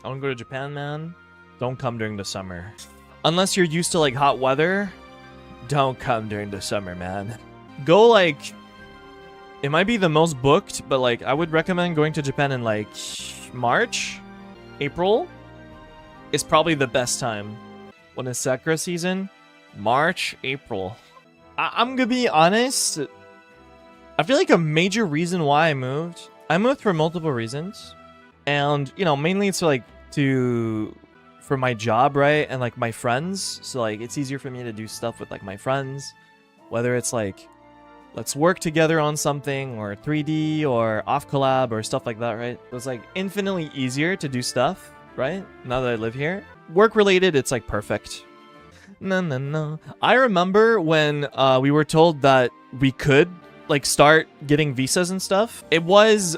I want to go to Japan, man. Don't come during the summer. Unless you're used to like hot weather, don't come during the summer, man. Go like, it might be the most booked, but like I would recommend going to Japan in like March, April is probably the best time. When it's Sakura season, March, April. I'm gonna be honest. I feel like a major reason why I moved for multiple reasons. And, you know, mainly it's like for my job, right? And like my friends. So like it's easier for me to do stuff with like my friends. Whether it's like, let's work together on something or 3D or off collab or stuff like that, right? It was like infinitely easier to do stuff, right? Now that I live here. Work related, it's like perfect. No. I remember when we were told that we could like start getting visas and stuff. It was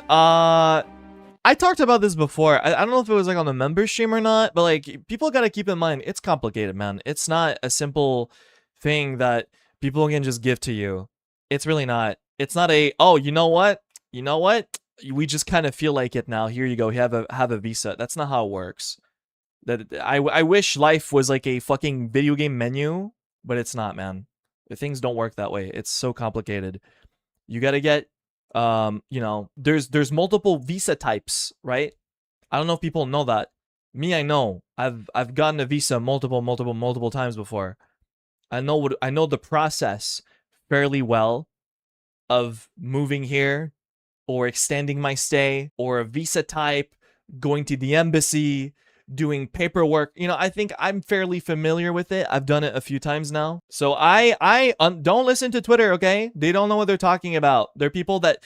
I talked about this before. I don't know if it was like on the member stream or not, but like people gotta keep in mind it's complicated, man. It's not a simple thing that people can just give to you. It's really not. It's not a, oh, you know what? We just kind of feel like it now. Here you go. You have a visa. That's not how it works. That I wish life was like a fucking video game menu, but it's not, man. The things don't work that way. It's so complicated. You gotta get, you know, there's multiple visa types, right? I don't know if people know that. Me, I know. I've gotten a visa multiple times before. I know the process fairly well of moving here or extending my stay or a visa type, going to the embassy, doing paperwork. You know, I think I'm fairly familiar with it. I've done it a few times now. So don't listen to Twitter, okay? They don't know what they're talking about. They're people that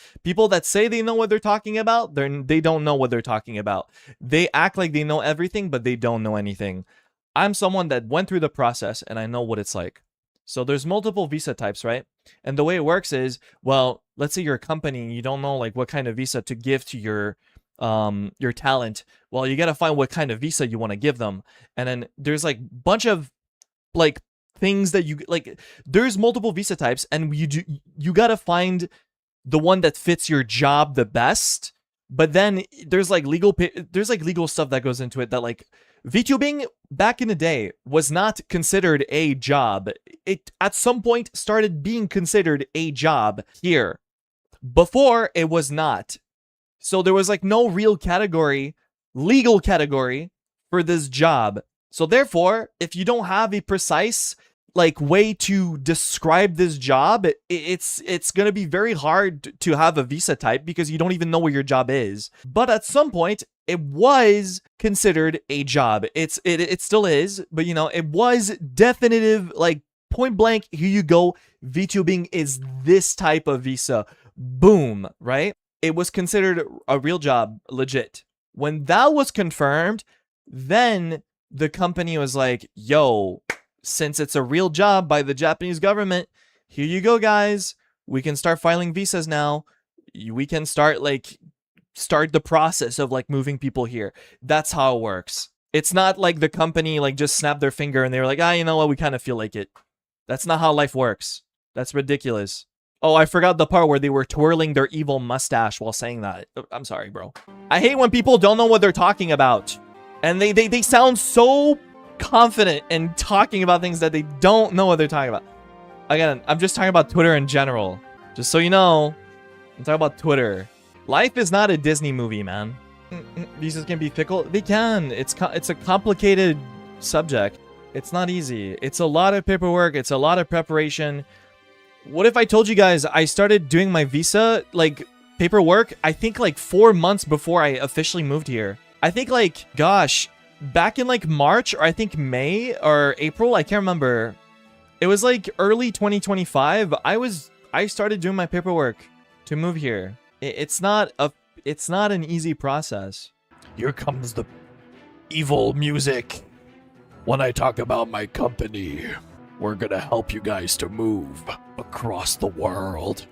say they know what they're talking about. They don't know what they're talking about. They act like they know everything, but they don't know anything. I'm someone that went through the process and I know what it's like. So there's multiple visa types, right? And the way it works is, well, let's say you're a company and you don't know like what kind of visa to give to your talent. Well, you got to find what kind of visa you want to give them. And then there's like bunch of like things that you like, there's multiple visa types and you got to find the one that fits your job the best. But then there's like legal stuff that goes into it that like VTubing back in the day was not considered a job. It at some point started being considered a job here. Before it was not. So there was like no real legal category for this job. So therefore, if you don't have a precise like way to describe this job, it's going to be very hard to have a visa type because you don't even know where your job is. But at some point, it was considered a job. It still is, but you know, it was definitive, like point blank, here you go. VTubing is this type of visa. Boom, right? It was considered a real job, legit. When that was confirmed, then the company was like, yo, since it's a real job by the Japanese government, here you go, guys. We can start filing visas now. We can start the process of like moving people here. That's how it works. It's not like the company like just snapped their finger and they were like, you know what? We kind of feel like it. That's not how life works. That's ridiculous. Oh, I forgot the part where they were twirling their evil mustache while saying that. I'm sorry, bro. I hate when people don't know what they're talking about. And they sound so confident in talking about things that they don't know what they're talking about. Again, I'm just talking about Twitter in general. Just so you know, I'm talking about Twitter. Life is not a Disney movie, man. Visas can be fickle. They can. It's a complicated subject. It's not easy. It's a lot of paperwork. It's a lot of preparation. What if I told you guys I started doing my visa, like, paperwork, I think, like, 4 months before I officially moved here. I think, like, gosh, back in, like, March, or I think May, or April, I can't remember. It was, like, early 2025. I started doing my paperwork to move here. It's not an easy process. Here comes the evil music. When I talk about my company, we're gonna help you guys to move across the world.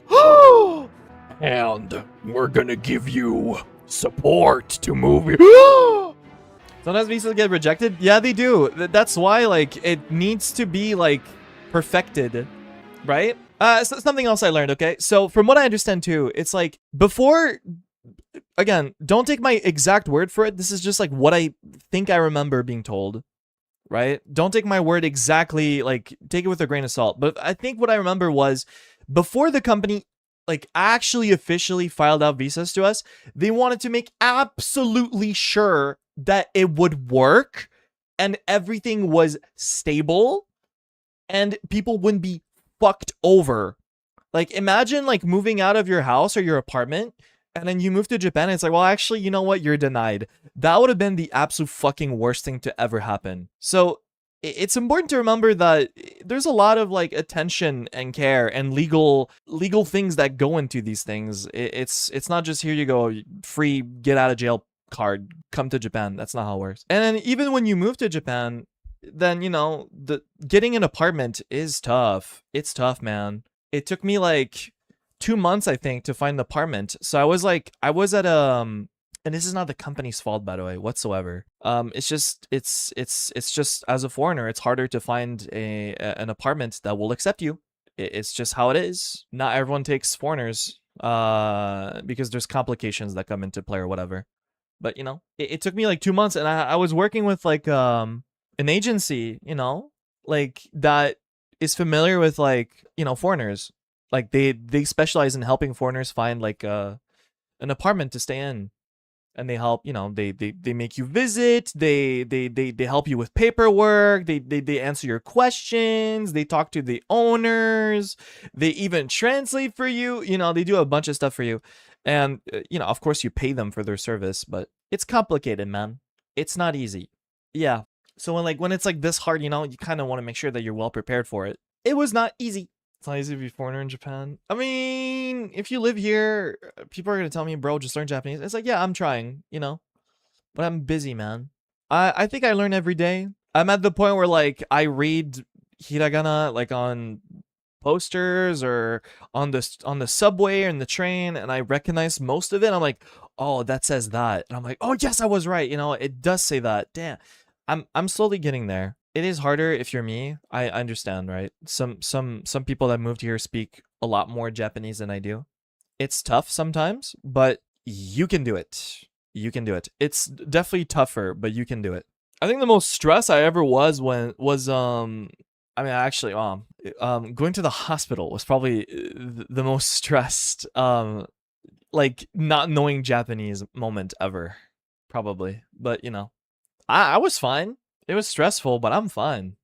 And we're gonna give you support to move you. Sometimes visas get rejected. Yeah, they do. That's why, like, it needs to be, like, perfected, right? Something else I learned, okay? So, from what I understand, too, it's like, before again, don't take my exact word for it. This is just like what I think I remember being told, right? Don't take my word exactly, like take it with a grain of salt. But I think what I remember was before the company like actually officially filed out visas to us, they wanted to make absolutely sure that it would work and everything was stable and people wouldn't be fucked over. Like imagine like moving out of your house or your apartment and then you move to Japan and it's like, well, actually, you know what? You're denied. That would have been the absolute fucking worst thing to ever happen. So it's important to remember that there's a lot of like attention and care and legal things that go into these things. It's not just here you go, free get out of jail card, come to Japan. That's not how it works. And then even when you move to Japan, then you know the getting an apartment is tough. It's tough, man. It took me like 2 months, I think, to find an apartment. So I was at and this is not the company's fault, by the way, whatsoever. It's just it's just as a foreigner, it's harder to find an apartment that will accept you. It's just how it is. Not everyone takes foreigners, because there's complications that come into play or whatever. But you know, it took me like 2 months, and I was working with like an agency, you know, like that is familiar with like you know foreigners. Like they specialize in helping foreigners find like an apartment to stay in, and they help, you know, they make you visit, they help you with paperwork, they answer your questions, they talk to the owners, they even translate for you, you know, they do a bunch of stuff for you. And you know, of course you pay them for their service, but it's complicated, man. It's not easy. Yeah. So when it's like this hard, you know, you kind of want to make sure that you're well prepared for it. It was not easy. It's not easy to be a foreigner in Japan. I mean, if you live here, people are gonna tell me, bro, just learn Japanese. It's like, yeah, I'm trying, you know, but I'm busy, man. I think I learn every day. I'm at the point where like I read hiragana like on posters or on the subway or in the train, and I recognize most of it. I'm like, oh, that says that, and I'm like, oh yes, I was right. You know, it does say that. Damn, I'm slowly getting there. It is harder if you're me. I understand, right? Some people that moved here speak a lot more Japanese than I do. It's tough sometimes, but you can do it. You can do it. It's definitely tougher, but you can do it. I think the most stress I ever was I mean actually going to the hospital was probably the most stressed like not knowing Japanese moment ever, probably. But you know, I was fine. It was stressful, but I'm fine.